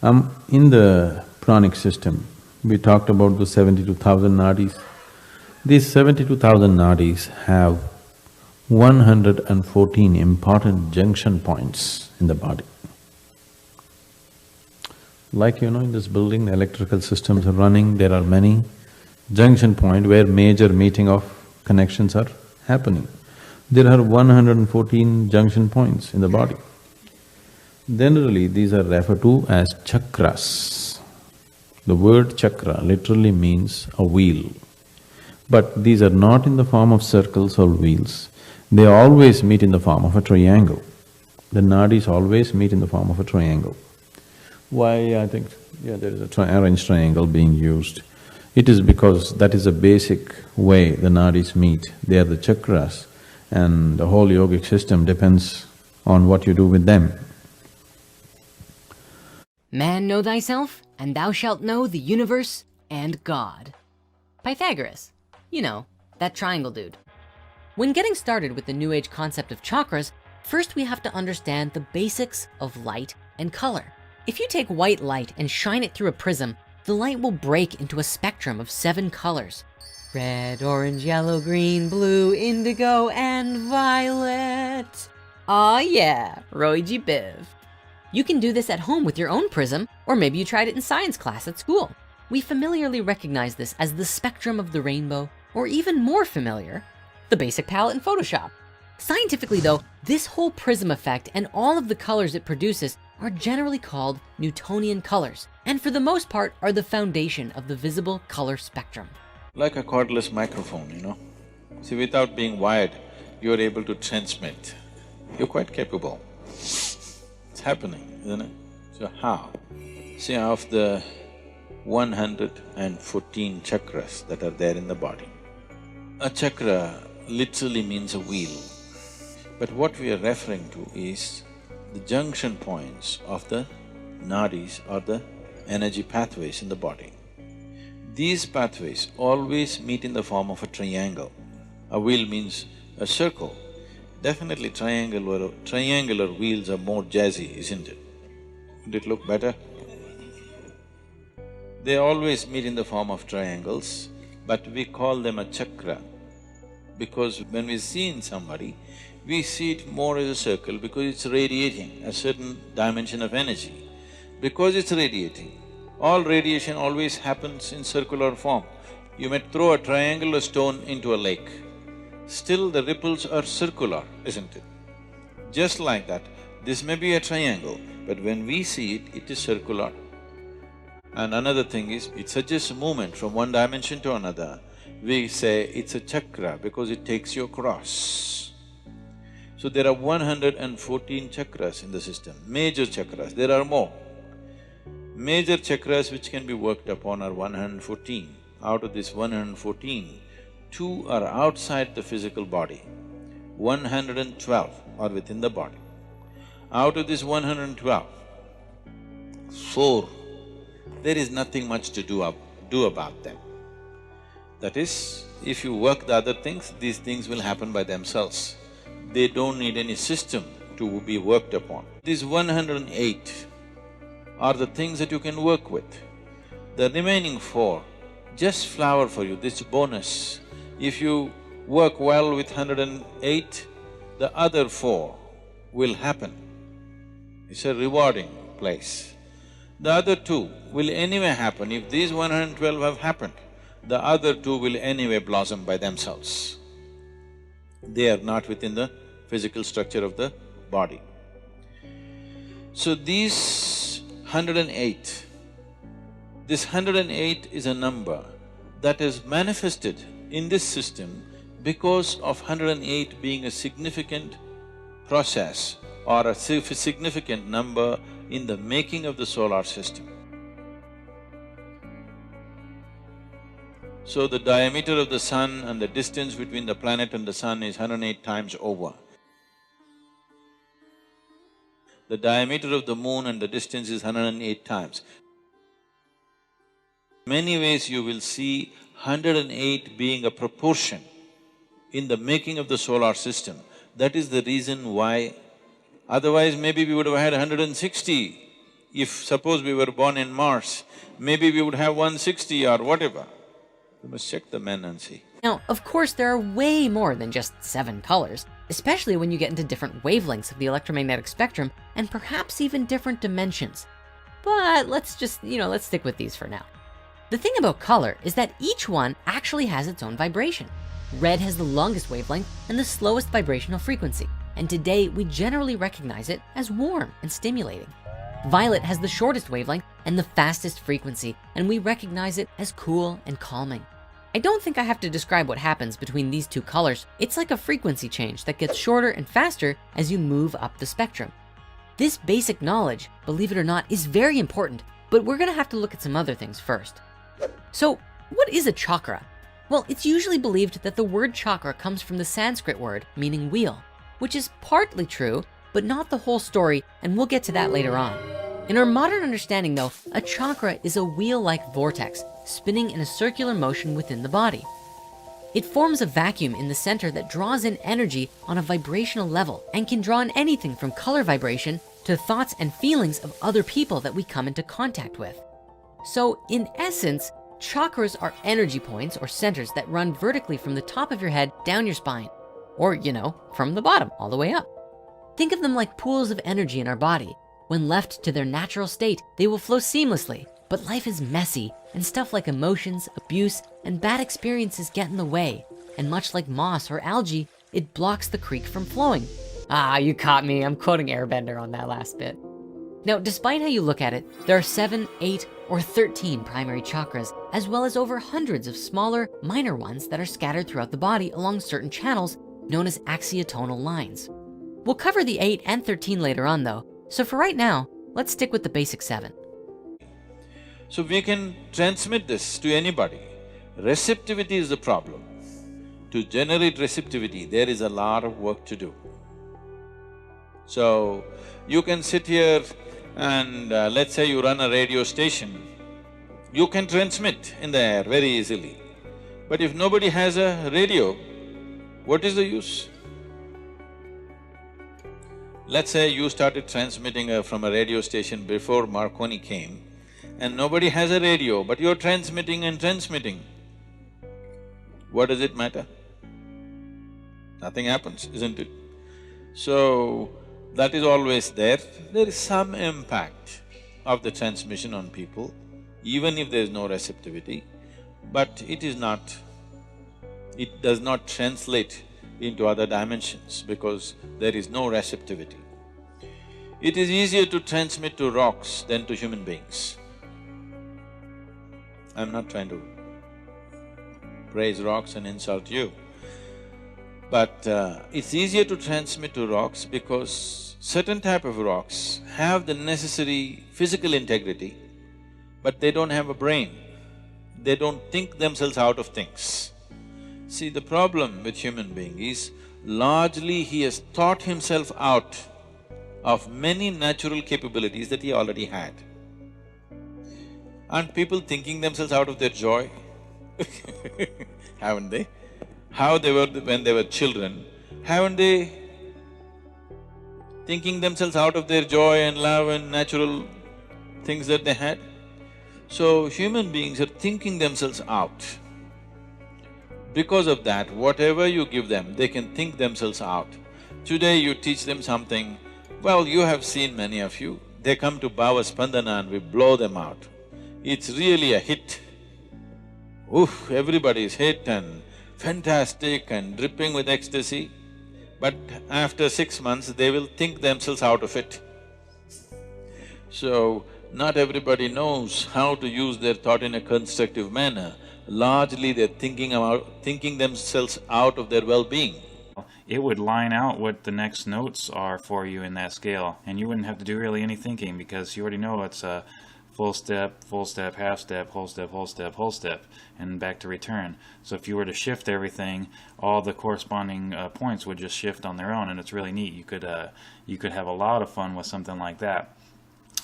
In the pranic system, we talked about the 72,000 nadis. These 72,000 nadis have 114 important junction points in the body. Like in this building, the electrical systems are running, there are many junction points where major meeting of connections are happening. There are 114 junction points in the body. Generally, these are referred to as chakras. The word chakra literally means a wheel. But these are not in the form of circles or wheels. They always meet in the form of a triangle. The nadis always meet in the form of a triangle. Why? I think, there is a arranged triangle being used. It is because that is the basic way the nadis meet. They are the chakras, and the whole yogic system depends on what you do with them. Man, know thyself, and thou shalt know the universe and God. Pythagoras, that triangle dude. When getting started with the New Age concept of chakras, first we have to understand the basics of light and color. If you take white light and shine it through a prism, the light will break into a spectrum of 7 colors. Red, orange, yellow, green, blue, indigo, and violet. Aw yeah, Roy G. Biv. You can do this at home with your own prism, or maybe you tried it in science class at school. We familiarly recognize this as the spectrum of the rainbow, or even more familiar, the basic palette in Photoshop. Scientifically though, this whole prism effect and all of the colors it produces are generally called Newtonian colors, and for the most part are the foundation of the visible color spectrum. Like a cordless microphone, See, without being wired, you're able to transmit. You're quite capable. It's happening, isn't it? So how? See, of the 114 chakras that are there in the body, a chakra literally means a wheel. But what we are referring to is the junction points of the nadis or the energy pathways in the body. These pathways always meet in the form of a triangle. A wheel means a circle. Definitely triangular wheels are more jazzy, isn't it? Would it look better? They always meet in the form of triangles, but we call them a chakra because when we see in somebody, we see it more as a circle because it's radiating a certain dimension of energy. Because it's radiating, all radiation always happens in circular form. You may throw a triangular stone into a lake, still the ripples are circular, isn't it? Just like that, this may be a triangle, but when we see it, it is circular. And another thing is, it suggests movement from one dimension to another. We say it's a chakra because it takes you across. So there are 114 chakras in the system, major chakras, there are more. Major chakras which can be worked upon are 114. Out of this 114, 2 are outside the physical body, 112 are within the body. Out of this 112, 4, there is nothing much to do about them. That is, if you work the other things, these things will happen by themselves. They don't need any system to be worked upon. These 108 are the things that you can work with. The remaining 4 just flower for you, this bonus. If you work well with 108, the other 4 will happen. It's a rewarding place. The other 2 will anyway happen. If these 112 have happened, the other 2 will anyway blossom by themselves. They are not within the physical structure of the body. So these 108, this 108 is a number that is manifested in this system because of 108 being a significant process or a significant number in the making of the solar system. So the diameter of the sun and the distance between the planet and the sun is 108 times over. The diameter of the moon and the distance is 108 times. Many ways you will see 108 being a proportion in the making of the solar system. That is the reason why, otherwise maybe we would have had 160 If suppose we were born in Mars, maybe we would have 160 or whatever. You must check the men and see. Now, of course, there are way more than just 7 colors, especially when you get into different wavelengths of the electromagnetic spectrum and perhaps even different dimensions. But let's just, let's stick with these for now. The thing about color is that each one actually has its own vibration. Red has the longest wavelength and the slowest vibrational frequency, and today we generally recognize it as warm and stimulating. Violet has the shortest wavelength and the fastest frequency, and we recognize it as cool and calming. I don't think I have to describe what happens between these two colors. It's like a frequency change that gets shorter and faster as you move up the spectrum. This basic knowledge, believe it or not, is very important, but we're gonna have to look at some other things first. So what is a chakra? Well, it's usually believed that the word chakra comes from the Sanskrit word meaning wheel, which is partly true, but not the whole story, and we'll get to that later on. In our modern understanding though, a chakra is a wheel-like vortex spinning in a circular motion within the body. It forms a vacuum in the center that draws in energy on a vibrational level and can draw in anything from color vibration to thoughts and feelings of other people that we come into contact with. So in essence, chakras are energy points or centers that run vertically from the top of your head down your spine, or from the bottom all the way up. Think of them like pools of energy in our body. When left to their natural state, they will flow seamlessly, but life is messy and stuff like emotions, abuse, and bad experiences get in the way. And much like moss or algae, it blocks the creek from flowing. Ah, you caught me. I'm quoting Airbender on that last bit. Now, despite how you look at it, there are 7, 8, or 13 primary chakras, as well as over hundreds of smaller, minor ones that are scattered throughout the body along certain channels known as axiotonal lines. We'll cover the 8 and 13 later on though, so for right now, let's stick with the basic 7. So we can transmit this to anybody. Receptivity is the problem. To generate receptivity, there is a lot of work to do. So, you can sit here and let's say you run a radio station, you can transmit in the air very easily. But if nobody has a radio, what is the use? Let's say you started transmitting from a radio station before Marconi came, and nobody has a radio, but you're transmitting and transmitting. What does it matter? Nothing happens, isn't it? So, that is always there. There is some impact of the transmission on people, even if there is no receptivity, but it does not translate into other dimensions because there is no receptivity. It is easier to transmit to rocks than to human beings. I'm not trying to praise rocks and insult you, but it's easier to transmit to rocks because certain type of rocks have the necessary physical integrity, but they don't have a brain. They don't think themselves out of things. See, the problem with human being is largely he has thought himself out of many natural capabilities that he already had. Aren't people thinking themselves out of their joy? Haven't they? How they were when they were children, haven't they thinking themselves out of their joy and love and natural things that they had? So, human beings are thinking themselves out. Because of that, whatever you give them, they can think themselves out. Today you teach them something, well, you have seen many of you, they come to Bhava Spandana and we blow them out. It's really a hit. Oof, everybody's hit and fantastic and dripping with ecstasy. But after 6 months, they will think themselves out of it. So, not everybody knows how to use their thought in a constructive manner. Largely they're thinking themselves out of their well-being. It would line out what the next notes are for you in that scale, and you wouldn't have to do really any thinking because you already know it's a full step, half step, whole step, whole step, whole step, and back to return. So if you were to shift everything, all the corresponding points would just shift on their own, and it's really neat. You could have a lot of fun with something like that.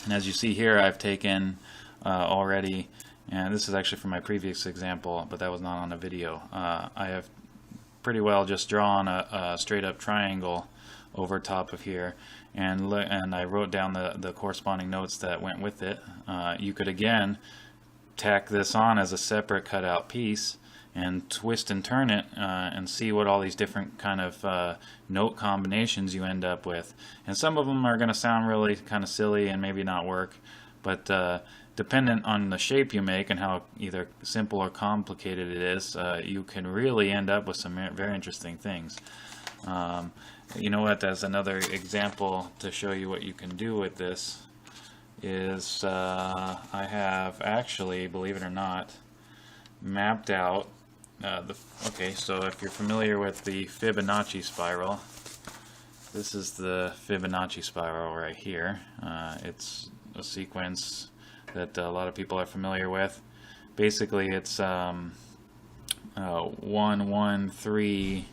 And as you see here, I've taken already, and this is actually from my previous example, but that was not on the video. I have pretty well just drawn a straight up triangle over top of here, and I wrote down the corresponding notes that went with it. You could again tack this on as a separate cutout piece and twist and turn it and see what all these different kind of note combinations you end up with. And some of them are going to sound really kind of silly and maybe not work, but dependent on the shape you make and how either simple or complicated it is, you can really end up with some very interesting things. You know what, as another example to show you what you can do with this is I have actually, believe it or not, mapped out okay, so if you're familiar with the Fibonacci spiral, this is the Fibonacci spiral right here. It's a sequence that a lot of people are familiar with. Basically, it's 1, 1, 3,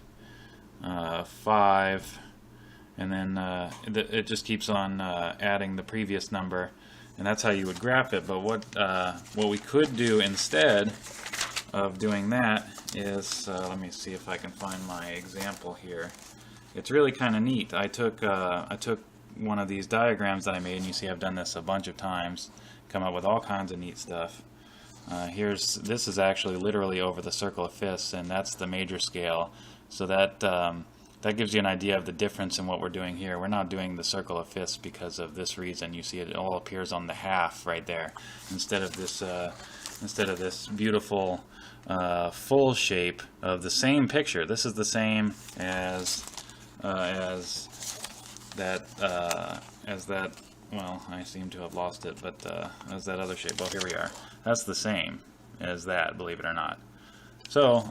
5, and then it just keeps on adding the previous number, and that's how you would graph it. But what we could do instead of doing that is, let me see if I can find my example here. It's really kind of neat. I took one of these diagrams that I made, and you see I've done this a bunch of times, come up with all kinds of neat stuff. This is actually literally over the circle of fifths, and that's the major scale. So that gives you an idea of the difference in what we're doing here. We're not doing the circle of fifths because of this reason. You see it all appears on the half right there, instead of this beautiful full shape of the same picture. This is the same as that. Well, I seem to have lost it, but as that other shape. Well, here we are. That's the same as that, believe it or not. So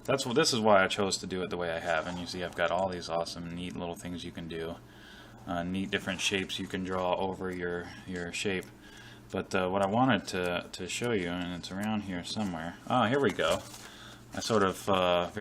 this is why I chose to do it the way I have. And you see, I've got all these awesome, neat little things you can do, neat different shapes you can draw over your shape. But what I wanted to show you, and it's around here somewhere. Ah, here we go. I sort of